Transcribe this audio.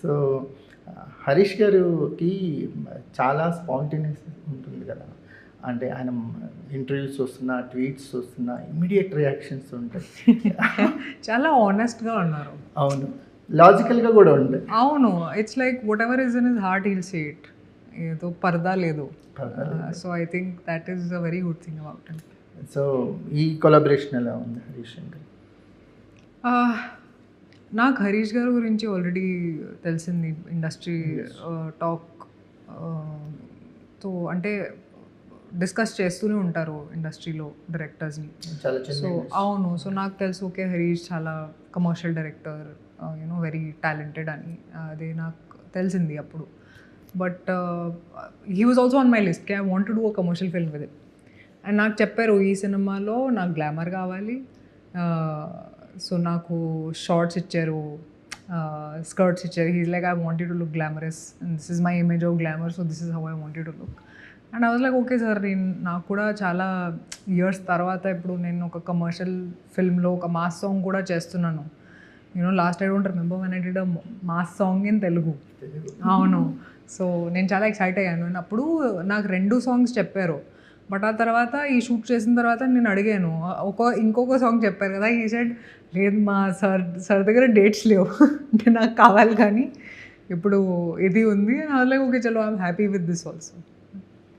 So Harish గారికి చాలా spontaneous ఉంటుంది కదా, అంటే ఆయన ఇంటర్వ్యూస్ వస్తున్నా, ట్వీట్స్ వస్తున్నా ఇమ్మీడియట్ రియాక్షన్స్ ఉంటాయి. చాలా ఆనెస్ట్గా ఉన్నారు. అవును, లాజికల్గా కూడా ఉంటాయి. అవును, it's like what ever is in his heart heal say it. ఏదో పరదా లేదు. So I think that is a very good thing about him. So ఈ కొలాబరేషన్ ఎలా ఉంది హరీష్ గారు? నాకు హరీష్ గారి గురించి ఆల్రెడీ తెలిసింది ఇండస్ట్రీ టాక్ తో, అంటే డిస్కస్ చేస్తూనే ఉంటారు ఇండస్ట్రీలో డైరెక్టర్స్ని. సో అవును, సో నాకు తెలుసు ఓకే హరీష్ చాలా commercial director, you know very talented అని, అది నాకు తెలిసింది అప్పుడు. But he was also on my list K I want to do a commercial film with it. And నాకు చెప్పారు ఈ సినిమాలో నాకు గ్లామర్ కావాలి, సో నాకు షార్ట్స్ ఇచ్చారు, స్కర్ట్స్ ఇచ్చారు. He's like I want you to look glamorous and this is my image of glamour, so this is how I want you to look. And I was like okay sir, నాకు కూడా చాలా years తర్వాత ఇప్పుడు నేను ఒక commercial ఫిల్మ్లో ఒక mass song కూడా చేస్తున్నాను. You know last I don't remember when I did a mass song in Telugu. అవును, సో నేను చాలా ఎక్సైట్ అయ్యాను. అండ్ అప్పుడు నాకు 2 సాంగ్స్ చెప్పారు. బట్ ఆ తర్వాత ఈ షూట్ చేసిన తర్వాత నేను అడిగాను, ఇంకొక సాంగ్ చెప్పారు కదా, ఈ సైడ్ లేదు మా సార్ దగ్గర డేట్స్ లేవు అంటే నాకు కావాలి కానీ ఇప్పుడు ఇది ఉంది. లైక్ ఓకే చలో I'm happy with this also.